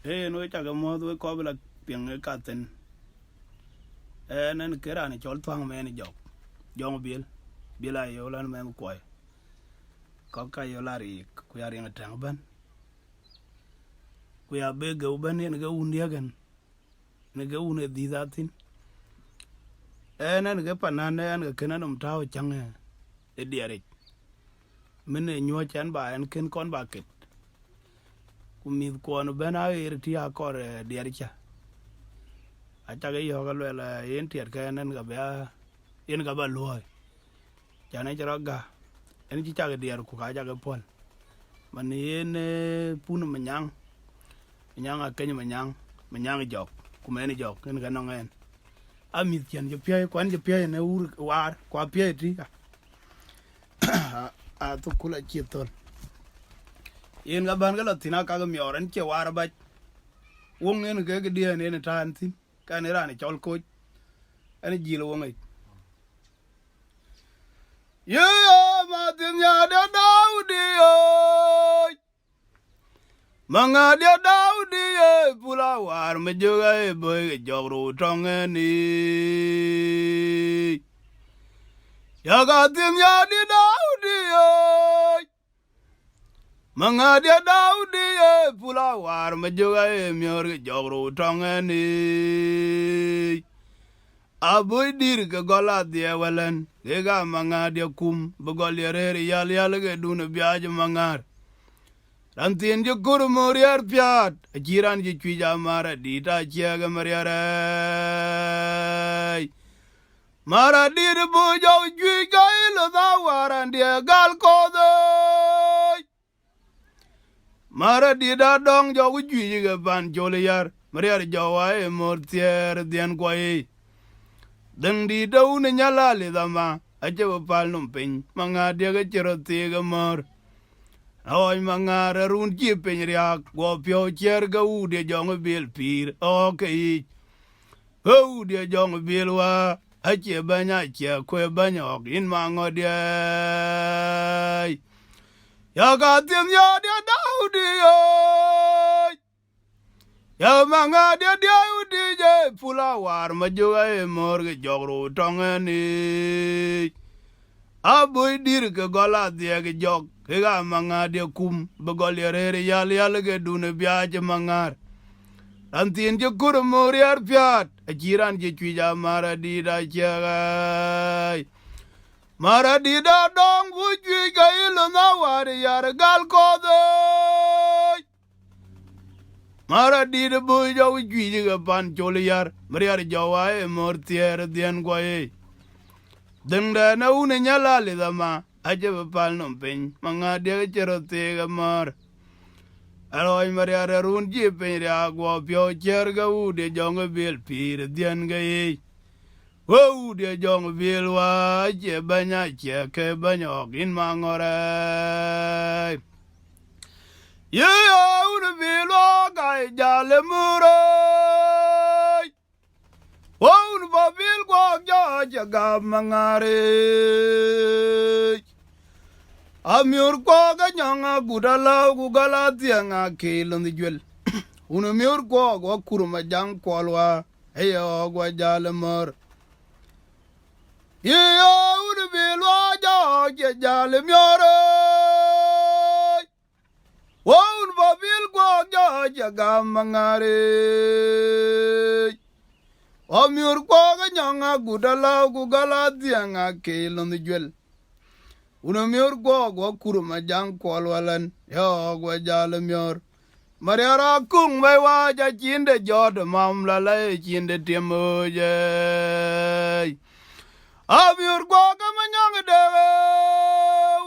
no cha ga mo do ko bla piang ka ten nan kera ni chol Thuang me ni jong bila yo lan me ko ko ka yo la Ariik ku ya ringa tang ban ku ya be Geu ban ni ga un ya gan ni ga un di zatin nan ga panan nan ga kenan taw chang e diare men nyo chan ba en ken kon ba ket ku mi ko no bana er ti akor diare cha acha ga yo ga la en tier ka nan ga ba en ga ba loy chane chara ga en chi cha ga diar ku ka ja ga pol man en pun manyang a ken manyang jok ku men jok en ga no en amit chen je pye kwan je pye ne ur war kwa pye ti a to kula chi tol en ga ban ga la tina ka ga mi oran che war ba wong en ga die ne ta an tin ka ne ran chol Koch en ji lo wong ye ma tin ya da Daudi oi manga dia Daudi e pula war me joga e boy jogro tongeni ya ga tin ya di Daudi oi manga dia Daudi e pula war me joga e mior jogro tongeni aboy dir ga gola dia walan ge ga manga dia kum bu gol yere yal ge dunu biaj mangar rantin je gur moriar piat jiran je twija mara dita chiaga mariare mara dir bu jo twiga ilo da waran dia gal kodo mara dida dong jo twiga ban joliyar mariar jawae mortier dien kwai deng di dau ne nyala le dama aje pal num pin manga dia ga chero tiga mor oi manga run ji pin ria go pyo cher ga u de jong bil pir okay u de jong bil wa aje banya che kwe banya in mango de ya ga tim ya de Daudi ya manga de Daudi je pula war ma joga e mor ge jogro tongeni aboy dir ke gola de ge jog ke ga manga de kum be gol yere yal ge dune biaje mangar antin je kur moriar piat jiran je twija mara di da jagai mara di da dong bu twiga ilo na war yar gal kodo mara di de bu jo twiga ban joliyar mariar jawae mortier dien goye dengda na une nyala le dama aje pal no pen manga de chero te mar aloy mariar run ji pen ra go pyo cher ga u de jong bil pir dien ga yi wo de jong bil wa je banya che ke banyo gin mangore ye u bil wa ga jale muro wong babil go ja ga mangare amiur go ga nyanga gudala gugala tianga kelon jwel uno miur go kuruma jang kolwa heyo go jale mor ye uno bilwa ja jale miore wong babil go ja ga mangare amiur go ga nyanga gudala gugala tianga kelon jwel uno miur go kuruma jang kolwalan yo go jale mior mariara kung mai wa ja chinde jod mamla la chinde timoje amiur go ga manyang de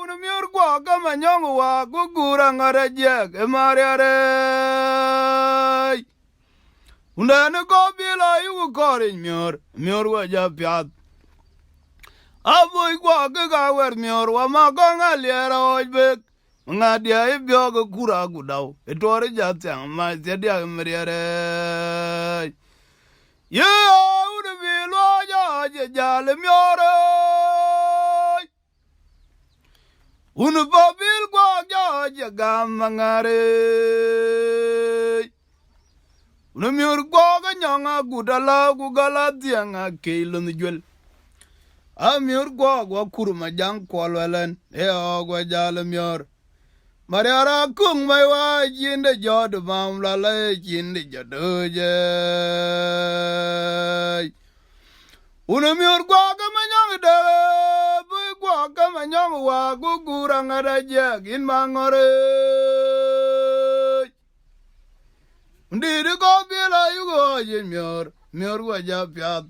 uno miur go ga manyang wa gugura ngara jeg mariare undane go bila yu korin mior wa ja piat aboy go ga wer mior wa ma go ngaliera ojbek ngadia ibyo go kura gudaw etore ja tang ma dia meriere ye ude bilo ja jale miore unu babil go ja gam ngare no miur go ga nyanga gudala gugala tianga keilon jwel a miur go kurma jang kwalwalan e o jala miur mariara kung mai wa jinde jod mam la le jinde jodoje uno miur go ga manyang de bu go ga manyang wa gugurang ada jagin mangore ndiri go bila yugo yin miur go ja pyat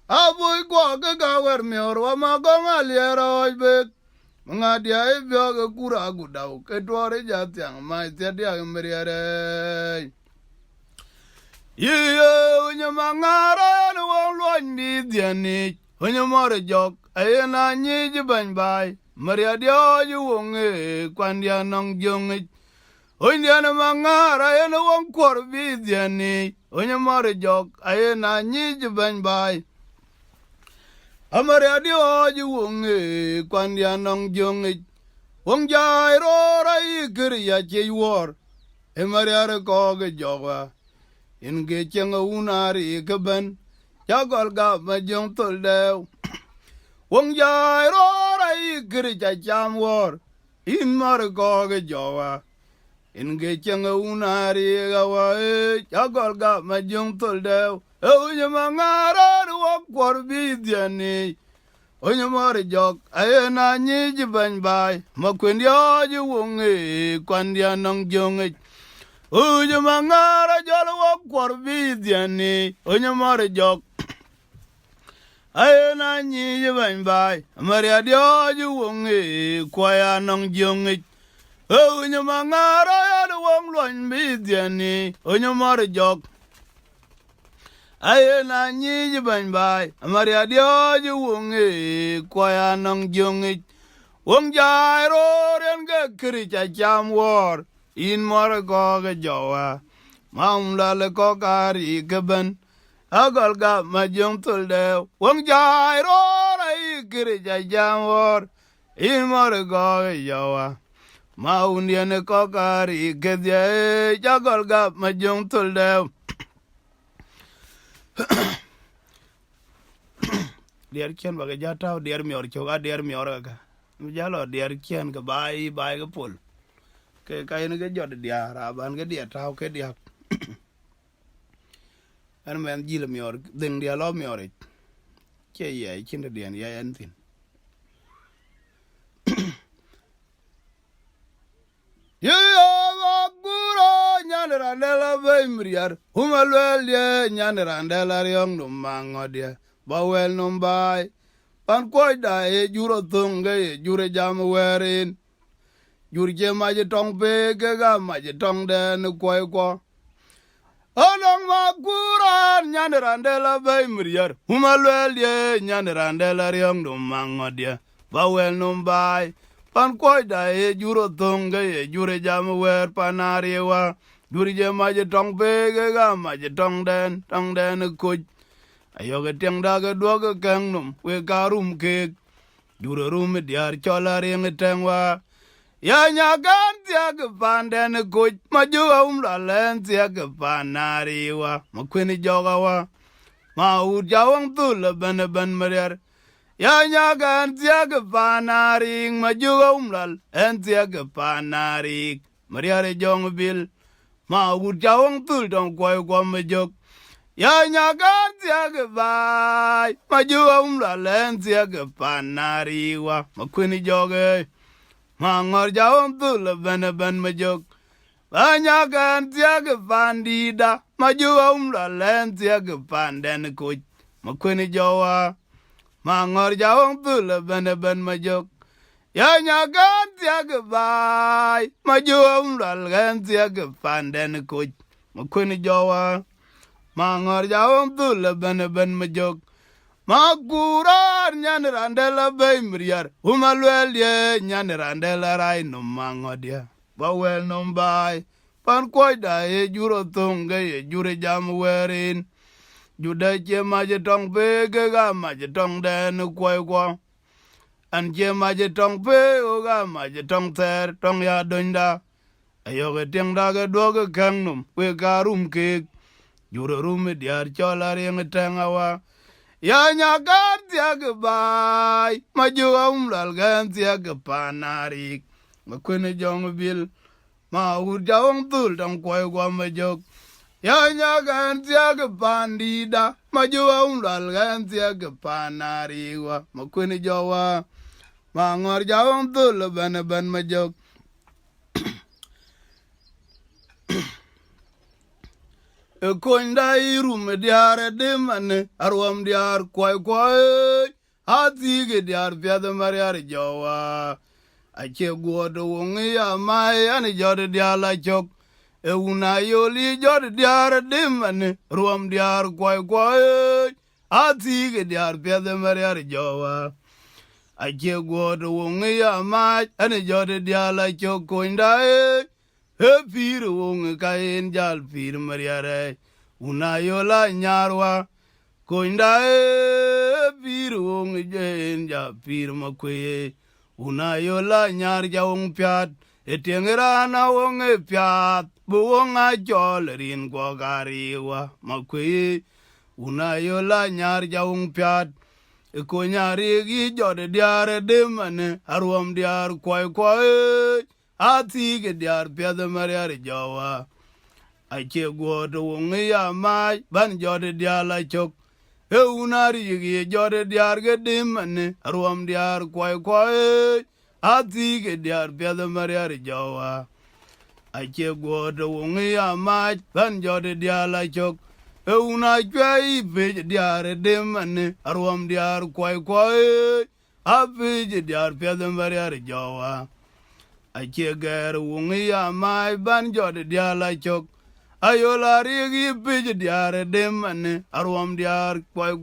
aboy go ga wer miur wa ma go ngaliero be ngadia e bioga kura gudau ke dore ja tiang mai dia meriare ye nya mangara no won di diani nya more jok ayena nyi jiban bai meriadio ju wonge kwandia nong jong onya na mangara ena won kor bi diani nya more jok ayena nyi jiban bai amare adio ju wonge kwandia nong jong wong jai ro rai kriya che wor e mare are ko ge jowa in ge chenga unari ke ban ya gol ga ma jong tol de wong jai ro rai kriya cham wor in mare ko ge jowa in ge chenga unari ga wa ya gol ga ma jong tol de onya mangara wo kor bi diani onya more jok ayena nyi jiban bai makwendio ju wonge kwandia nong jonge onya mangara jalo wo kor bi diani onya more jok ayena nyi jiban bai maria dio ju wonge kwaya nong jonge onya mangara jalo wong lon bi diani onya more jok ayena nyi jiban bai maria dio ju wonge kwaya nong jonge wong jai ro ren ge kri cha cham wor in mor go ge jowa mam la le ko kari geben agol ga ma jong tul de wong jai ro rai kri cha cham wor in mor go ge jowa ma undien ko kari ge de agol ga ma jong tul de diar ken baga jata diar mior choga diar mior ga jalo diar ken ga bai ga pol ke kain ga jod diar aban ga diar taw ke diar an men jil mior ding dia lo mior ke ye kin dian ya en tin ye guro nyanera ndela bemriar humalwel ye nyanera ndela ryong dum mangodia bawel num bai pan koida e juro thunge e jure jam werin jurje maje tong pe ke ga maje tong den koy ko onong ma guro nyanera ndela bemriar humalwel ye nyanera ndela ryong dum mangodia bawel num bai pan koida e juro thunge e jure jam wer panariwa jurje maje tong pe ke ga maje tong den ko ayoge tiang daga duoga kangnum we karum ke juro rum diar chola ring tengwa ya nyagan tiag panden ko maju la len tiag panariwa makweni joga wa ma u jawang tul ban mariar ya nyagan tiag panaring maju la en tiag panarik mariar jong bil ma u jawang tul dong koy ko majok ya nyagan tiag bai maju la len tiag panariwa makweni joge mangor jawang tul ban majok banyagan tiag pandida maju la len tiag panden ko makweni jowa mangor jawang tul ban majok ya nyagan tiag bai maju la len tiag panden ko makweni jowa mangor jawang tul ban majok makurar nyan randela bemriar umalwel ye nyan randela rai no mangodia bawel no bai pan koida e juro thunge e jure jam werin juda che maje tong pe ge ga maje tong den koy ko an che maje tong pe o ga maje tong ter tong ya donda ayo ge tiang da ge do ge kangnum we karum ke juro rume diar chola ring tengawa ya nyagar tiag bai majuwa umlal gan tiag Ariik makwene jong bil ma urjawang tul tang koy gwa majok ya nyagan tiag pandida majuwa umlal gan tiag Ariik wa makwene jowa ma ngor jawang tul ban majok Koinda irum diar demane arwam diar kwai atige diar piada mariar jawa ache godo wongi ya mai ani jode diar la chok una yoli jode diar demane ruam diar kwai atige diar piada mariar jawa ache godo wongi ya mai ani jode diar la chok koinda pir wong kain jal pir mariare una yola nyarwa koinda pir wong jen ja pir makwe una yola nyar ja wong piat etengra na wong piat bu wong a jol rin go gariwa makwe una yola nyar ja wong piat ko nyari gi jode diare demane arwam diar kwai atige diar piada mariar jawa ache godo wongi ya mai ban jode diar la chok unari gi jode diar gedimane ruam diar kwai atige diar piada mariar jawa ache godo wongi ya mai ban jode diar la chok una kwai be diar demane ruam diar kwai apige diar piada mariar jawa ache ger wungi ya mai ban jode diala chok ayola rigi pij diare demane arwam diar kwai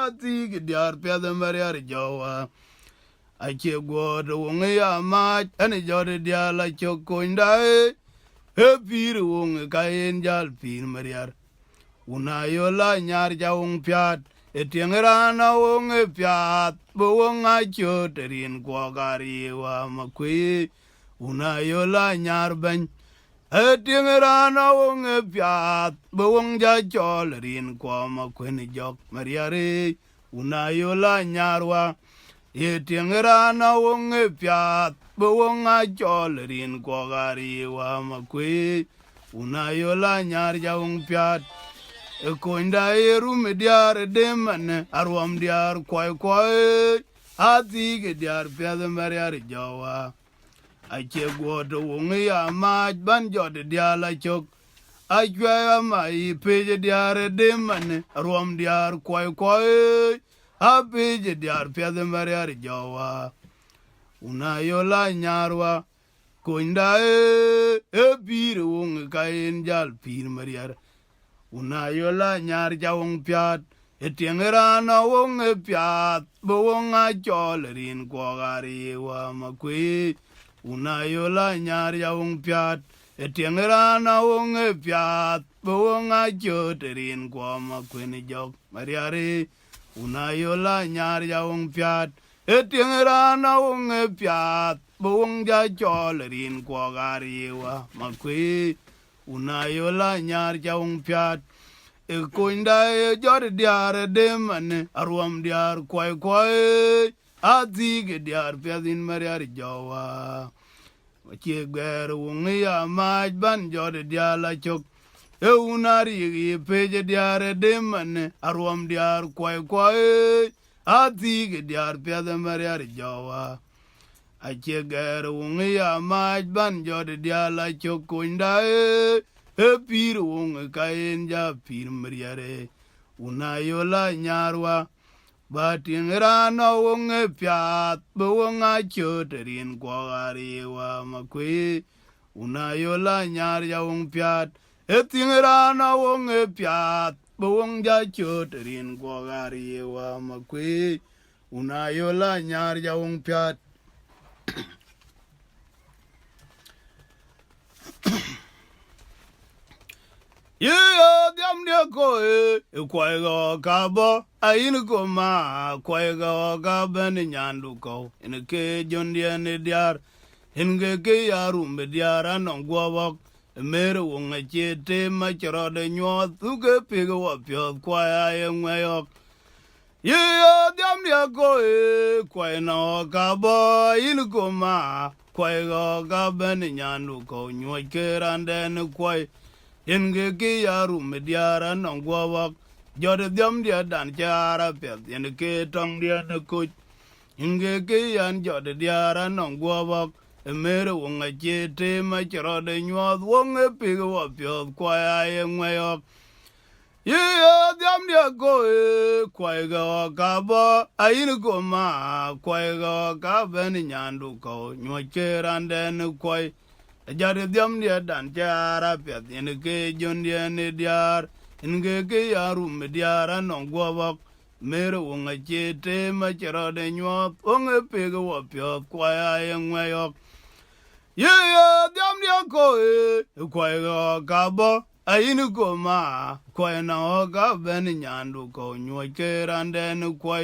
ati diar piada mariar jawa ache god wungi ya mai ani jode diala chok koinda pir wungi kain jal pir mariar una yola nyar jawung piat etiengrana wong piat wong a choterin kwagari wa makwe una yola nyar ban etiengrana wong piat wong ja cholerin kwa makwen jok mariare una yola nyarwa etiengrana wong piat wong a cholerin kwagari wa makwe una yola nyar jawung piat koinda rum diar demane arwam diar kwai atige diar piada mariar jawa ache godo wongi ya maj ban jode diar la chok ajwa mai peje diar demane arwam diar kwai apije diar piada mariar jawa una yola nyarwa koinda pir wongi kain jal pir mariar una yola nyar jawong piat etiengrana wong piat bowong a cholerin kwagari wa makwe una yola nyar jawong piat etiengrana wong piat bowong a choterin kwa makwen jok mariare una yola nyar jawong piat etiengrana wong piat bowong ja cholerin kwagari wa makwe una yola nyar jawung piat koinda jor diar demane arwam diar kwai atige diar piadin mariar jawa wache ger wungi ya maj ban jor diar la chok unari peje diar demane arwam diar kwai atige diar piadin mariar jawa ache ger wungi ya maj ban jode diala choko indae pir wungi kain ja pir mariare una yola nyarwa batin rana wungi piat bawunga choterin kwagari wa makwe una yola nyar ja wung piat etin rana wungi piat bawung ja choterin kwagari wa makwe una yola nyar ja wung piat yeah, damn dear go, quago cabo, ain go ma, quago gaban in yanduko, in a cage on the end diar, in gay yarum, diar and on guavok, mere wonga chete ma charo de nyo tuge pige wa pyo kwa ya ngwayok ye diam dia ko e kwa na ka ba in ko ma kwa ga ben nyanu ko nyo ke rande ne kwa in ge ke ya ru me diara no gwa jode diam dia dan chara pe in ke tong dia ne ko in ge ke yan jode diara no gwa mere wonga chete ma charo de nyo wonga pige wa pyo kwa ya ngwayok ye diam dia ko e kwa ga ba ayin ko ma kwa ga ben nyandu ko nyo ke rande ne kwa jare diam dia dan jara pe ne ke jon dia ne diar in ge ke yaru me diara no gwa mere wonga chete ma charo de nyo wonga pige wa pyo kwa ya ngwayok ye diam dia ko e kwa ga ba ayin ko ma kwa na ga ben nyandu ko nyo ke rande ne kwa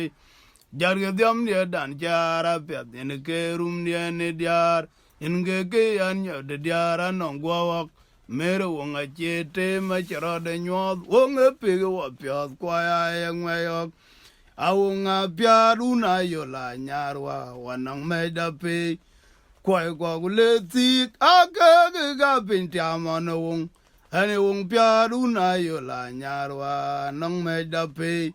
jarge diam dia dan jara pe ne ke rum dia ne diar in ge ke yan yo de diara no gwa mere wonga chete ma charo de nyo wonga pe wa pyo kwa ya ngwayo awunga piaru na yo la nyarwa wanang me da pe kwa gule ti aka ga pinta mano wong ane wong piaru na yo la nyarwa nang me da pe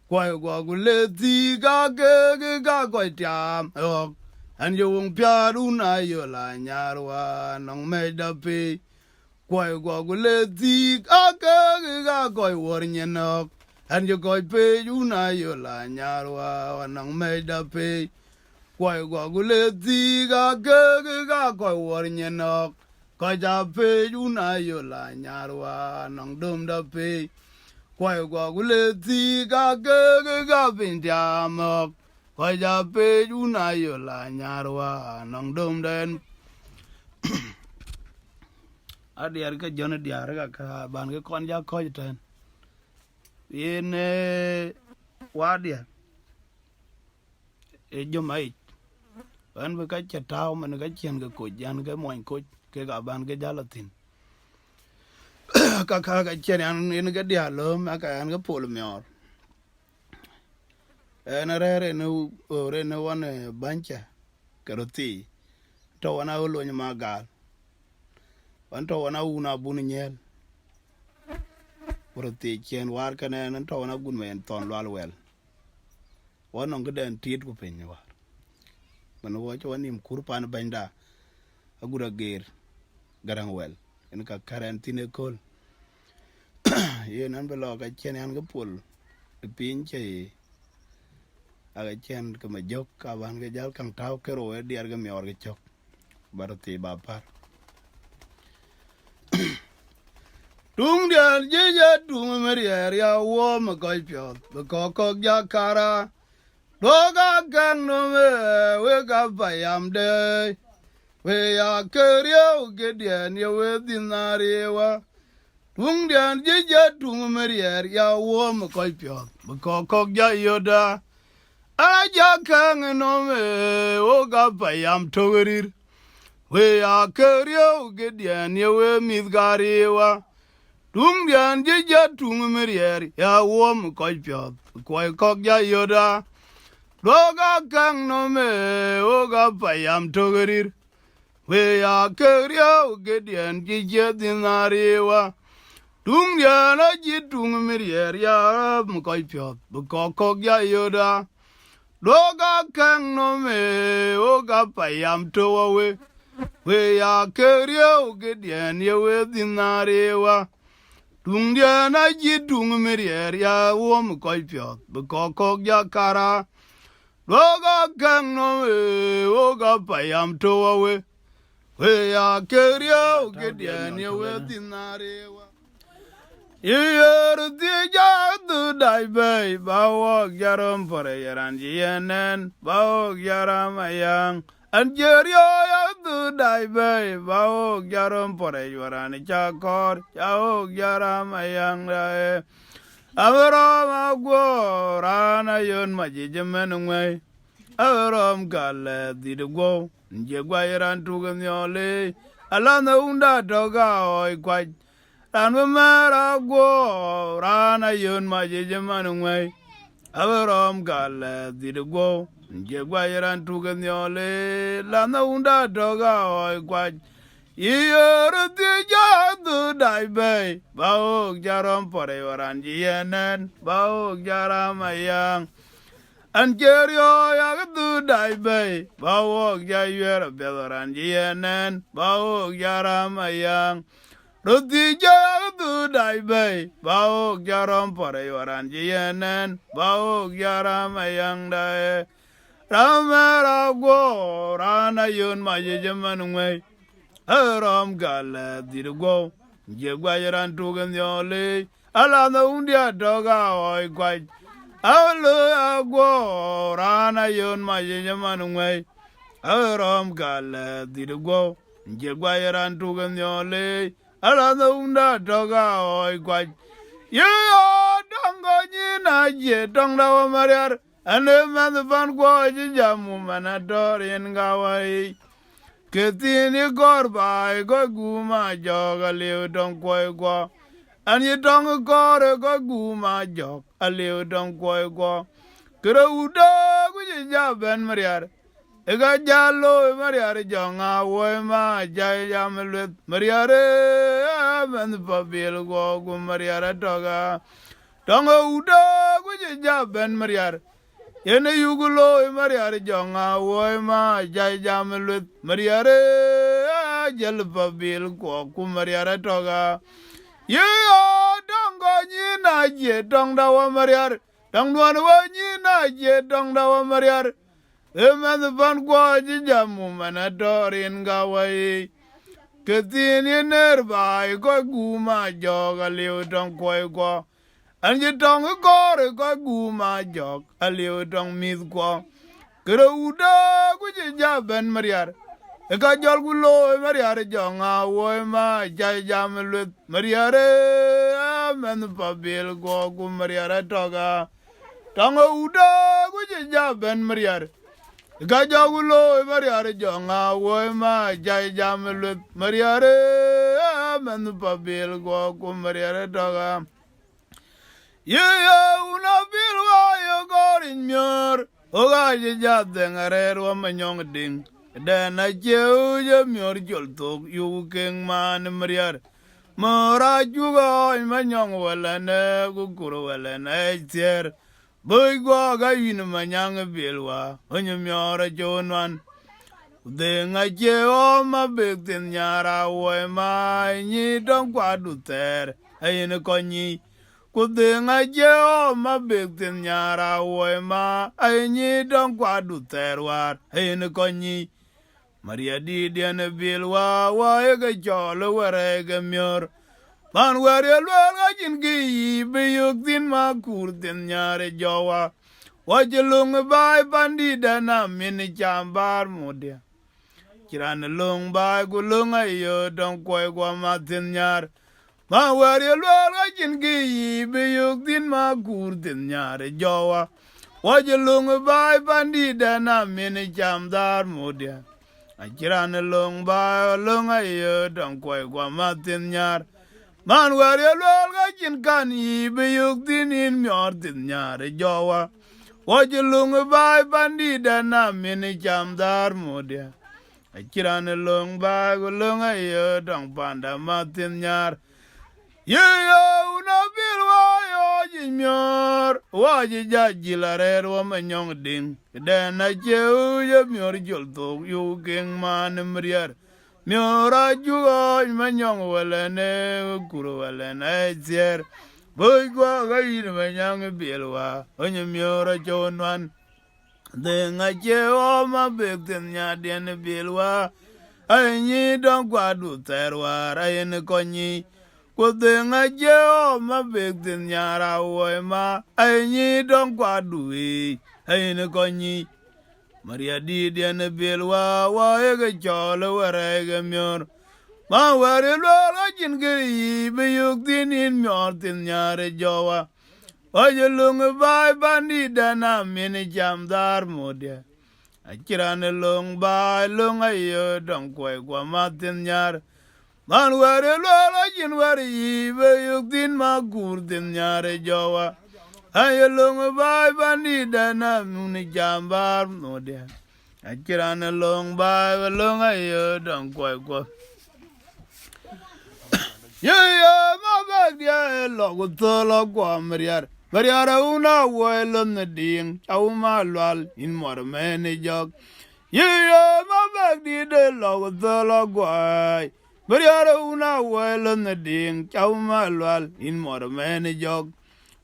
kwa gule ti ga kwa tiam ane wong piaru na yo la nyarwa nang me da pe kwa gule ti aka ga kwa wornyenok ane kwa pe yu na yo la nyarwa nang me da pe kwa gule ti ga kwa wornyenok kwa ja pe yu na yo la nyarwa nang dum da pe kwa gule ti ga pintiamok kwa ja pe yu na yo la nyarwa nang dum den adiar ka jona diar ka ban ke kon ja ko ten yene wadia e jomai ban be ka chatao man ka chen ga ko jan ga moin ko ke ga ban ke jalatin ka chen an in ga dia lo ma ka an ga pol mior en re ne wan bancha karoti to wana ulo nya magal wan to wana una bun nyel karoti chen war ka ne to wana gun men ton lwal wel wan on ga den tit ku pin war man wo cho nim kurpan banda agura ger garang wel en ka karantine kol ye nan be lo ka chen an ga pol pin che aga chen ka ma jok ka ban ga jal kang taw ke ro di ar ga mi or ga chok barati ba par tung dia je je tung meri ya wo ma ko pyo ko ja kara Doga gang no me we ga bayam de we ya keryo gedian ye we dinari wa tung dian je tung merier ya wo mo ko pyo ko ja yoda aja gang no me we ga bayam togerir we ya keryo gedian ye we midgari wa tung dian je tung merier ya wo mo ko pyo ko ja yoda Doga gang no me oga payam togerir we ya keryo gedian jije dinariwa tung ya na jitung mirier ya mkoi pyot bukoko ya yoda Doga gang no me oga payam towe we ya keryo gedian yewe dinariwa tung ya na jitung mirier ya mkoi pyot bukoko ya kara Doga gang no we oga payam towe we ya keryo gedian ye we dinare wa yer dia du dai bay bawo garam pore yaran yenen bawo garam ayang anjerio ya du dai bay bawo garam pore yaran chakor chao garam ayang dae Avaram agwo rana yon majijemen Avaram gale dido go Njegwa yaran tugan yole alana unda toga oi kwaj ran mera go rana yon ma je jamanu ngwai averom gal dirgo je gwayeran tugen yole lana unda toga oi kwaj yer ti jadu dai bay baok jaram pore waran jienen baok jaram ayang Angerio yagdu dai bay bawok jaywer beloran jienen bawok jaram ayang Ruti jagdu dai bay bawok jaram pare waran jienen bawok jaram ayang dae ramera go rana yun majejaman ngway aram gal dirgo jegwayeran tugen yole ala na undia doga oi kwaj Alo agwo rana yon ma yeman ngway aram gal dirgo jegwa yaran tugan yole ala na unda doga oi kwaj yo dongo ni na je dongda wa mariar ane man van gwo jamu manatorin gawai ketini gorba go guma joga le dong koy go An ye dong gore go guma jok a leo dong koi go. Kira uda guji jaben mariar. Ega jalo mariar jonga woy ma jay jamelut mariare men pabil go gu mariara toga. Donga uda guji jaben mariar. Yene yugulo mariar jonga woy ma jay jamelut mariare jal pabil go gu mariara toga. Yo dong go ni na je dong da wa mariar dong duan wa ni na je dong da wa mariar e man van go ji jamu manatorin ga wai ketini nerba go guma jog a liu dong koi go an je dong go guma jog a liu dong mid go kero uda go ji jaben mariar Eka jol gulo mariare jonga woy ma jay jamelut mariare men pabil go gu mariare toga tonga uda gu jaben mariare Eka jol gulo mariare jonga woy ma jay jamelut mariare men pabil go gu mariare toga una bil wa yo gorin myor oga jadengare wa manyong ding Dana jeu je mior jol tok yu keng man mariar Mora juga manyong walane kukuru walane tier Boy gwa ga yin manyang bilwa onye miora jonwan Denga jeo ma bekten nyara woy ma nyi don kwa duter ayin konyi Kudenga jeo ma bekten nyara woy ma ayin don kwa duter war ayin konyi Maria di diana bilwa wa ega jolo warega myor man wari alwala jingi biyuk din ma kurtin nyare jowa wajelung bay bandi dana mini chambar mudia kiran lung bay gulung ayo dong koy gwa matin nyar man wari alwala jingi biyuk din ma kurtin nyare jowa wajelung bay bandi dana mini chambar mudia Akiran long ba long ayo dong koi kwa matin nyar man wari lol ga kin kan yi biyuk din in myor tin nyar jowa waji lung ba bandi dana mini chamdar mudia Akiran long ba long ayo dong panda matin nyar yo una bilwa yo jimyor waji jajilarer wa manyong ding dana jeu yo myor jol tok yu geng man mriar myora jugo manyong walane kuro walane tier boy gwa ga yin manyang bilwa onye myora jonwan denga jeu ma bekten nya den bilwa ayni don kwadu terwar ayin konyi Kudenga jeo ma bektin nyara woy ma ayni don kwa duwe ayni konyi Maria di diana bilwa wa ega cholo warega myor ma wari lwala jingiri biyuk dinin myor tin nyare jowa Oye lunga bay bandi dana mini jamdar mudia Achirane long ba long ayo dong koi kwa matin nyar. Man ware lola jin ware yive yuk tin ma gur tin nyare jawa. Ayo long ba bandi dana muni jambar no de. Achirane long ba long ayo dong koi kwa. Yeah, my bag, yeah, log to log Mariar. Mariara una well on the ding, Chauma lwal in more many jog. Yeah, my bag did a log to log why. Mariara una well on the ding, Chauma lwal in more many jog.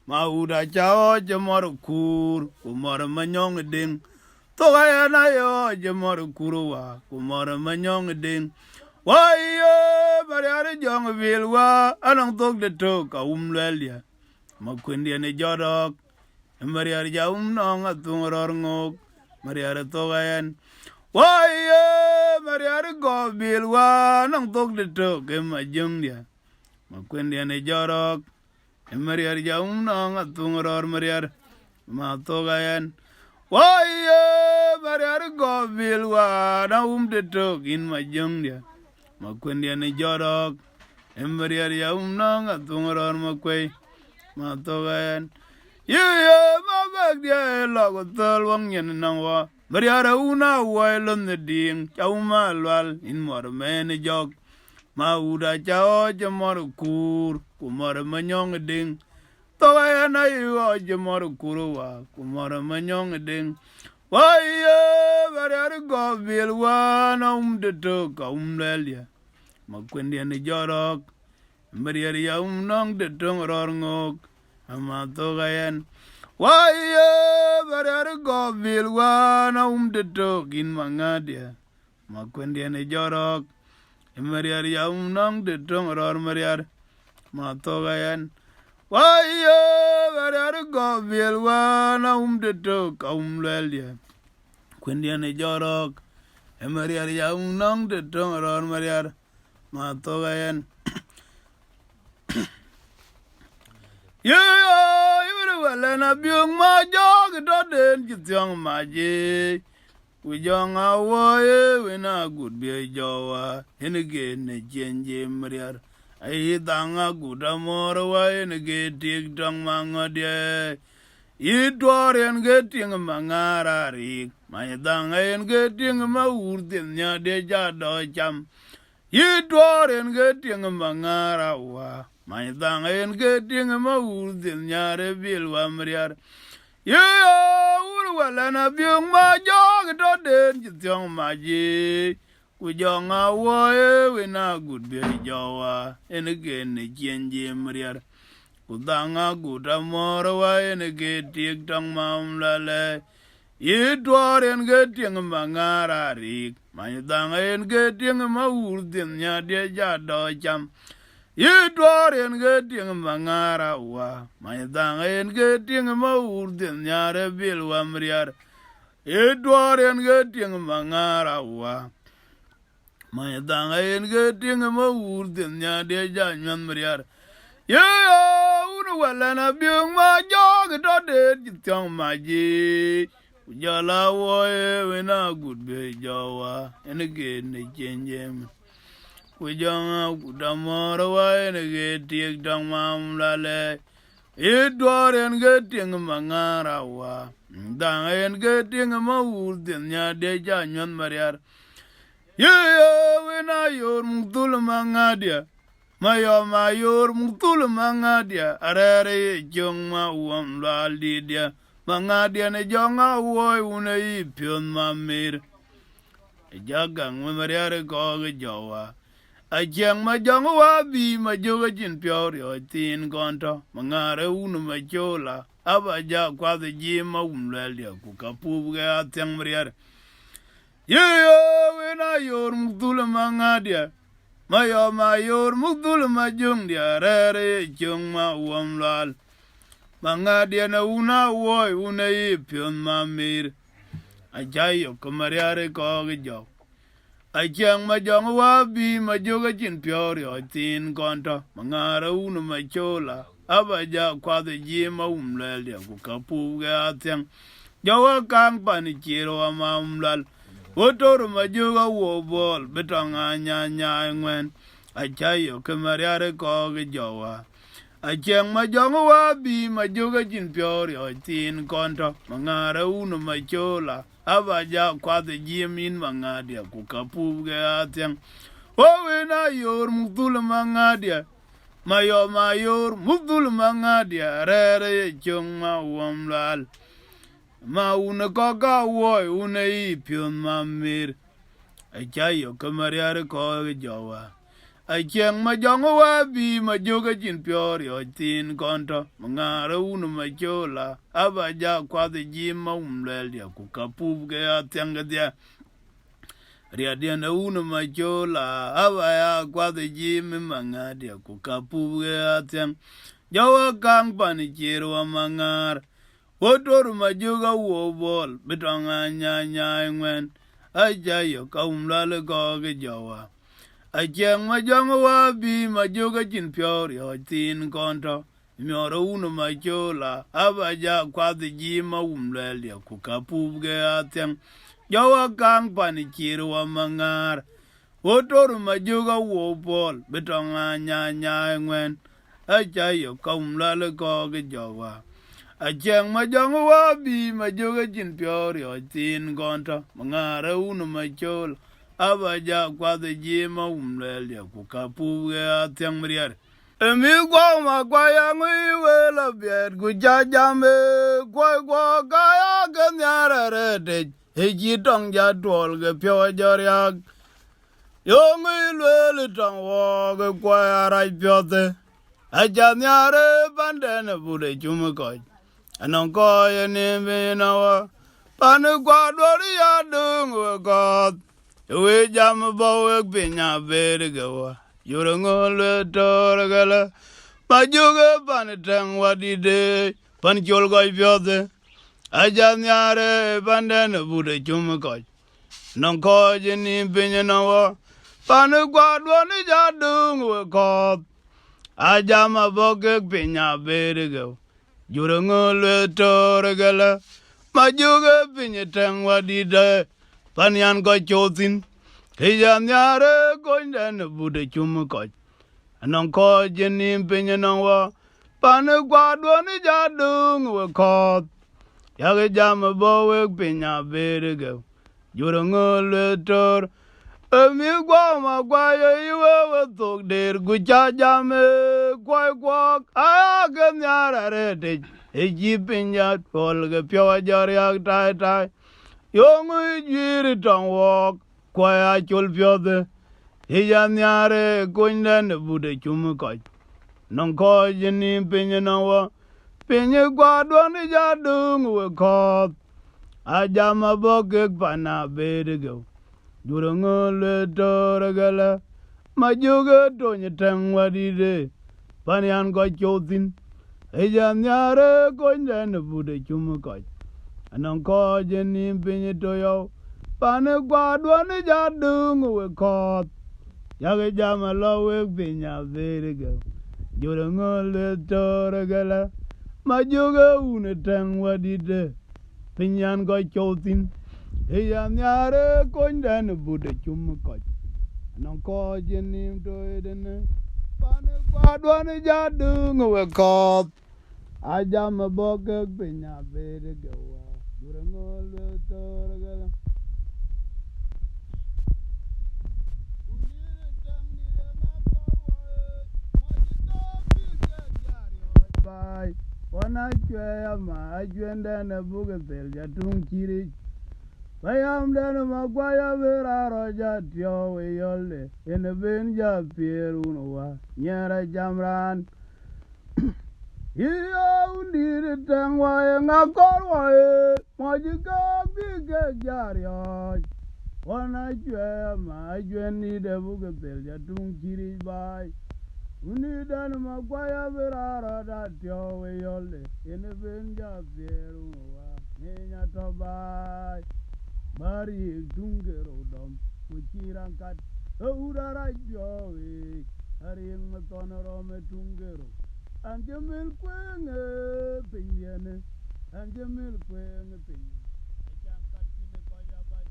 Mauda chao, Jamor kur, Kumara manyong ding. Togayana yo, Jamor kurua, Kumara manyong ding. Why, Mariara Jong Vilwa, I don't talk the talk, a umlelia. Maquindi and a jodok, and Mariara Jaum nong a thungarong, Mariara Togayan. Why, Mariara Go Vilwa, I don't talk the talk, and my jungia. Maquindi and a jodok, and Mariara Jaum nong a thungar Mariara Matogayan. Why, Mariara Go Vilwa, I the talk in my jungia. Maquindi and a jodok, and Mariaria nong a thungaron Maquay, Matogayan. You, my bag, dear, log of Thuang and Nawa. Mariara una while on the ding, Chauma lwal in more many jog. Mauda chao, Jamor kur, Kumara manyong ding. Togayana you are Jamor kurua, Kumara manyong ding. Why, Mariara go bill one the talk, lelia. Maquindi and the jorok, Mariaria nong the tongue or Amatogayan. Why, Mariara go bill one the talk in Mangadia. Maquindi and the jorok, Mariaria nong the tongue or Mariar Matogayan. Why, Mariara go bill one the talk, lelia. Quindi and the jorok, Mariaria nong the tongue or Mariar. Matogayan. Yeah, you will and a bung my jog, dodden, get young magic. We young our when a good be a jawa, and again a change Maria. I hit down a good amor away and again take down manga dear. Eat war and getting a mangara Ariik. My dang and getting a mood in ya de jado jam. You dwar and getting a mangara wa. My dang and getting a mood in yare bill wa mariar. You well and a bung my jog dodden, young magic. We young our way, we now good be jawa, and again a change mariar. Udanga good amor away and again take down mam lale. You dwar and getting a mangara Ariik. My dang and getting a mood in ya de jado jam. You dwar and getting a mangara wa. My dang and getting a mood in ya de bill wa mariar. You dwar and getting a mangara wa. My dang and getting a mood in ya de janyan mariar. Yeah, well and a bung my jog dodden, you tell my G. Jala woe when a good be jawa, and again they change him. We young out good amor away and again take down mam lale. It dwar and getting a mangara wa. Dang and getting a mood in ya de janyan mariar. Yeah, when I your mutul mangadia. Mayor mutul mangadia, arare young ma wam laldidia. Mangadia ne jonga woy una I pion mamir. A jagang with Mariara Gog Jawa. A jang ma jonga wa bi ma jogajin pure or tin gonto. Mangara una majola. Aba ja qua the jima umlelia kukapuga tang Mariara. Yeah, when I your mutula mangadia. Mayor mutula majung dia rare jung ma wam lal. Mangadia na una woy una I pion mamir. A jayo kumariare kog. I jang ma jong wa bi ma joga jin pure or tin gonto. Mangara una machola. Aba ja qua the jima umlelia kukapuga tang. Jawa kang panichiro amamlal. Wotor majuga wo bol betanga nya ngwen. Achayo kemariare ko ge jawa. Acheng majongo wa bi majuga jin piori o tin konto. Mangara uno machola. Abaja kwa the jimin mangadia kukapu ge atyang. Owe na yor muktul mangadia. Mayor muktul mangadia. Rere chung ma wamlal. Ma una koka woy una I pion mamir. Achayo kamariare ko jawa. Acheng majongo wa bi majoga jin piori o tin konto. Mangara una machola. Abaja kwa the jima umlel ya kukapu ge atyanga dia. Riadia na una machola. Abaya kwa the jima mangadia kukapu ge atyang. Jawa kang panichiro wa mangar. Wotor majuga wo bol betanga nya ngwen. Achayo kaumlale ko ge jawa. Acheng majongo wa bi majuga jin piori o tin konto. Mioro uno machola. Abaja kwa the jima umlel ya kukapu ge atyang. Jawa kang panichiro wa mangar. Wotor majuga wo bol betanga nya ngwen. Achayo kaumlale ko ge jawa. Acheng majongo wa bi majoga jin piori o tin konto. Mangara uno machol. Abaja kwa the jima umlel ya kukapu ge atyang mriar. Emi kwa makwaya ngui wela biet kuchajame. Kwa kaya kenyara rete. Eji tong jatwol ge pyo joryak. Yongui lwele tong woge kwa rai pyote. Achanyare pandene bude chumikoch. Anong ko yeni binawa panu kwadori ya dungu kot we jam bawe pinya bergawa yurangol torgala majuga pan tang wadide pan jolgo pyode ajanyare pandan bude chumko nong ko yeni binawa panu kwadori ya dungu kot ajama bawe pinya bergawa Jurangol torgala majuga pinyetang wadida panyan ko chotin kijan yare koindan bude chumko anong ko jenim pinyanwa panu kwadwani jadung we kot yage jam bowe pinya berge Jurangol tor Emi kwa makwaya iwe tok der kuchajame kwa kenyara rete eji pinya polge pyo jaryak tai yongu jiri tong kwa chul pyode ijanyare kunden bude chumko nong ko jini pinya nawa pinya kwa dwani jadung we kot ajama boke pana berge Jurangol torgala majuga tonyetang wadide panyan ko chotin ejanyare koindan bude chumko anong ko jenim pinyetoyo pane kwadwani jadung we kot yage jama lowe pinya verga Jurangol torgala majuga unetang wadide pinyan ko chotin Yanyare koindan bude chumko nong ko jenim to edene pane kwadwani jadung we kot ajama boke pinya berga wa Jurangol torgala undire tangire na bai wana chwe ma ajwenda na buga tel jatung kiri Bayam dana makwaya vera roja tio we yole in a benja pierunowa nyara jamran Iyo undire tangwa nga korwa majika bige jaryo wana chwe ma jweni de buga belja tung kiri bai Uni dana makwaya vera roja tio we yole in a benja pierunowa nyanya to bai Bari dungero dom kuchiran kat urara jowe haring matonoro me dungero anjemel kwenge pinyene and Jamil Quang a thing. I can't cut in the Koya by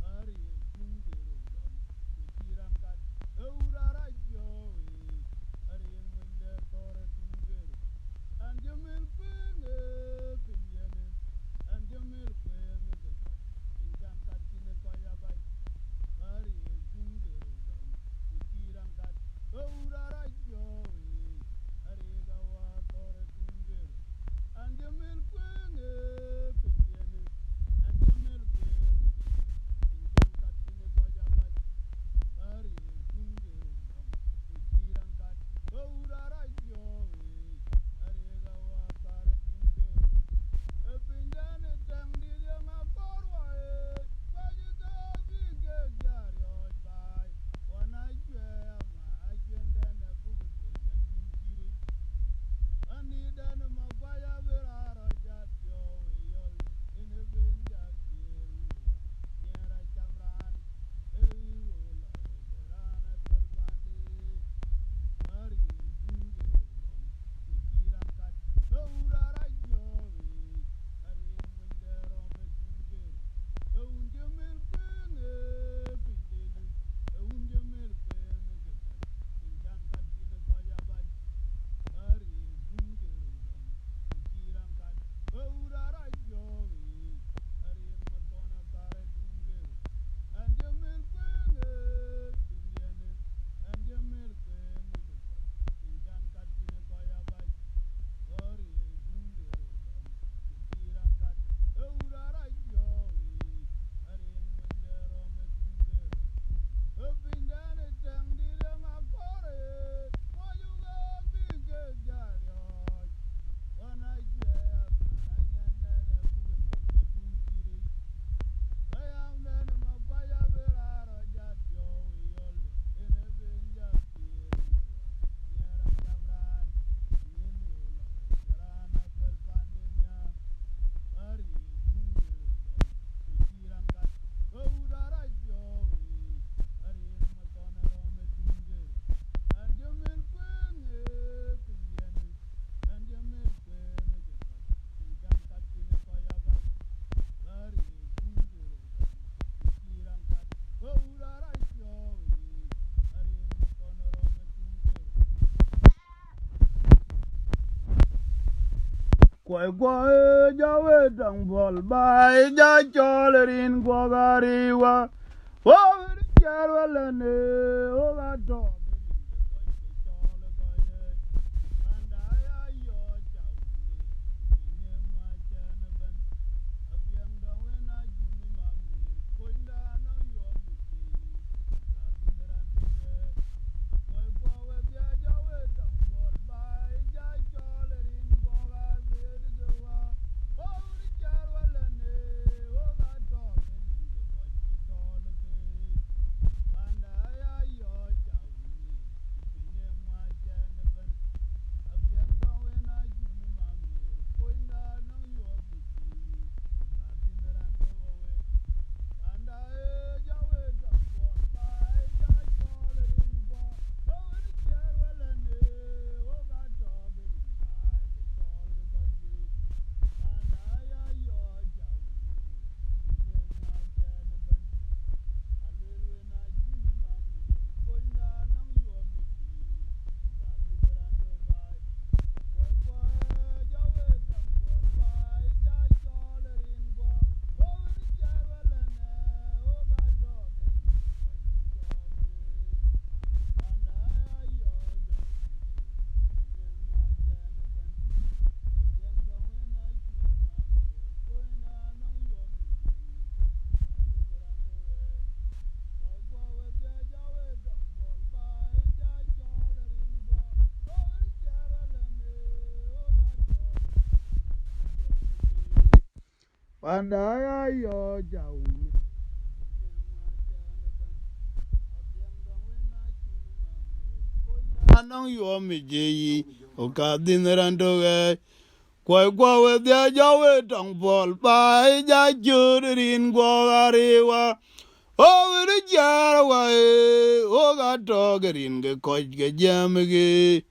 Ariik, Luangriel, Kiran cut. Oh, that I go. Ariik when they're Tora Tungir. And Jamil Quang a thing. And Jamil Quang a thing. In can't cut in the Koya by Ariik, Luangriel, Kiran cut. Oh, that I go. Ariik our Tora Tungir. And Jamil Quang a thing. And Jamil Quang in can't cut in the Koya by Ariik, Luangriel, Kiran cut. Oh, that I go. Ariik our Tora Tungir. Up in the dang did young a forward. Why you go big Gary by one I wear my agent and a book that you and need an Mabaya Vera Jat yo in a bin that year. Near a Chamran, a Rana Kalbandi, Ariik, Luangriel, Kiran cut. Oh, that I go. Ariik when they're on the Tungir. Oh, Jamil Quang a pindin. Oh, Jamil Quang a cut. In can cut in a Koya by Ariik, Luangriel, Kiran cut. Oh, that I go. Ariik Matona Tara Tungir. And Jamil Quang a pindin. And Jamil Quang a cut. In can cut in a Koya by Ariik, Luangriel, Kiran cut. Oh, that I go. Ariik when they're on the Tungir. Up in the dang did a forest. Why you go big Gary? One I wear my and then a book that you I am then a Mabaya Vera Jat yo in a bin that year. Near a Chamran, in Rana Kalbandi. Ariik, Luangriel, Kiran cut. Oh, that I go. Ariik Matona Rome Tungir. And Jamil Quang a pindin. And Jamil Quang a cut. In can cut in a Koya by Ariik, Luangriel, Kiran cut. Oh, that I go. Ariik Matona Rome Tungir. Quay qua jawe dang bol bai ja cholerin kwa gariwa o jarwala ne o ga to chole koye anda ya yo chawni ne ma chana ban apiang da wena juni mamir koinda no yo mi da dinran toge koy kwa we jawe dang bol bai ja cholerin kwa gariwa o jarwala ne o ga to chole koye anda ya yo chawni ne ma chana ban apiang da wena juni mamir koinda no yo mi da dinran toge anda jawe dang bol bai ja cholerin kwa o jarwala ne o ga to chole koye anda ya yo chawni ne ma chana ban alwele na juni mamir koinda no yo mi da dinran toge koy kwa jawe dang bol bai ja cholerin kwa o jarwala ne o ga to anda ya yo chawni ne ma chana ban apiang da wena juni mamir koinda no yo mi da dinran toge koy kwa we jawe dang bol bai ja cholerin kwa o jarwala ne o ga to anda ya yo chawni anong yo mi jeyi o ka dinran toge koy kwa we jawe dang bol bai ja cholerin kwa gariwa o jarwa o ga to gerin ge koch ge jam ge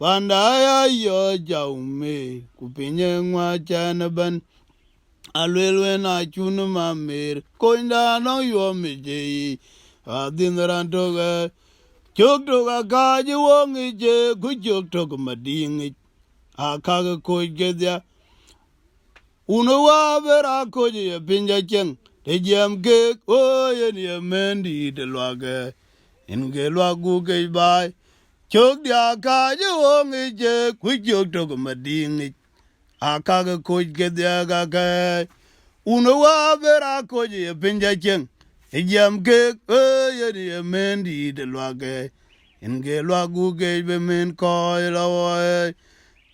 Pandaya yo jaume kupinye ngwa chanaban alwelwe na chunu mamir koinda no yo meje adinran toga chok toga kaji wongi je kuchok toga madingi akaga kojgedia uno wa vera koje pinja cheng te jam ke oye ni mendi de lwage inge lwagu ke bai chok dia kaji wongi je kuchok toga madingi akaga kojgedia ga uno wa vera koje pinja cheng te jam ke oye ni mendi de lwage inge lwagu ke be men ko lawa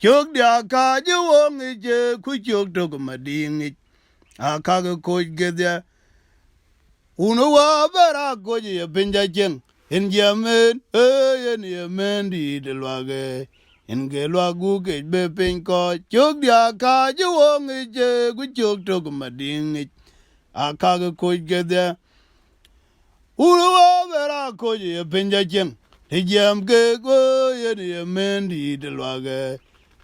chok dia kaji wongi je kuchok toga madingi akaga kojgedia uno wa vera koje pinja cheng in jamen yen yemendi de lwage in ge lwagu ke be pin ko chok dia kaji wongi je kuchok toga madingi akaga kojgedia uno wa vera koje pinja cheng te jam ke yen yemendi de lwage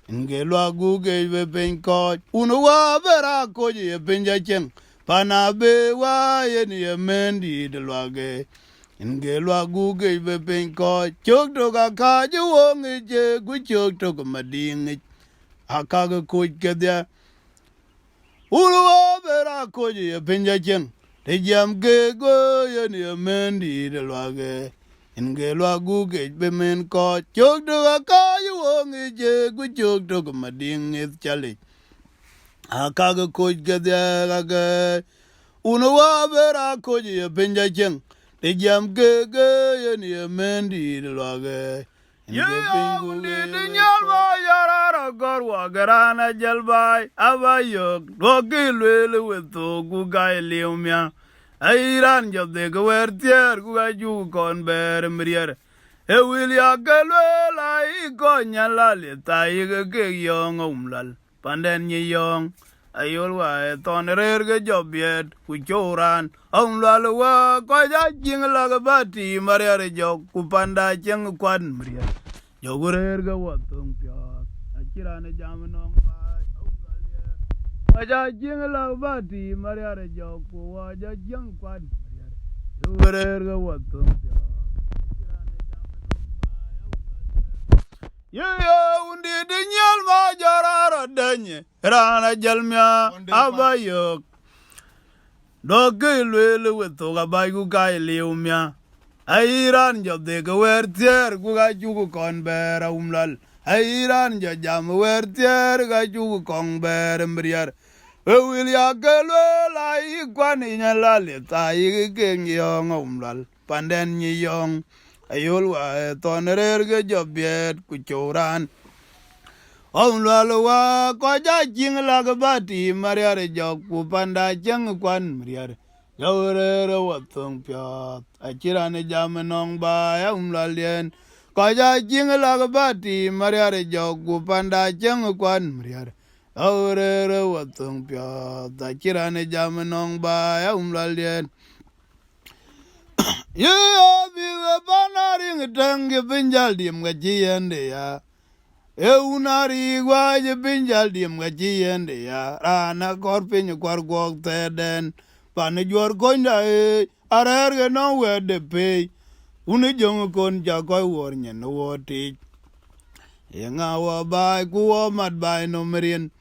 inge lwagu ke be pin ko uno wa vera koje pinja cheng Pan Abee wa yen yemendi de lwage inge lwagu ke be pin ko chok toga kaji wongi je kuchok toga madingi akaga kojgedia uno wa vera koje pinja cheng te jam ke yen yemendi de lwage inge lwagu ke be men ko chok toga kaji wongi je kuchok toga madingi chale akaga kojgedia ga uno wa vera koje pinja cheng te jam ke yen yemendi de lwage undi de nyalwa yarara gorwa garana jalbai abayok doki lwele weto gugai liumya airan jabde gwertier gugaju kon ber mrier e wilya galwela iko nyalale tayi ke yong umlal panden ni yong ayol wa ton rerge jobiet ku choran umlal wa ko ja jingla ga bati mariare jok ku panda cheng kwan mrier jogurerge watung pyat akirane jamnong ba umlal ye ko ja jingla ga bati mariare jok ku wa ja jeng kwan mrier jogurerge watung pyat yo undi de nyal ma jarara danye rana jalmya abayok doge lwele weto ga bay gu kai liumya airan jode ga wertier gu ga jugu kon bera umlal airan ja jam wertier ga jugu kon ber mbriar e wil ya gelwela ikwani nyalale tai ge yong umlal panden ni yong ayol wa ton rerge jobiet ku choran umlal wa ko ja jingla ga bati mariare jok ku panda jeng kwan mriar jawrere watung pyat akirane jamnong ba ya umlal yen ko ja jingla ga bati mariare jok ku panda jeng kwan mriar jawrere watung pyat akirane jamnong ba ya umlal yen yo biga banaring tangi pinjal dim ga jiyende ya e unari gwaje pinjal dim ga jiyende ya rana kor pinyu kwar gwok teden pani jwar konda e arerge no wede pay uni jong kon jakoy wor nyen woti e ngawa bai kuwa mat bai no merin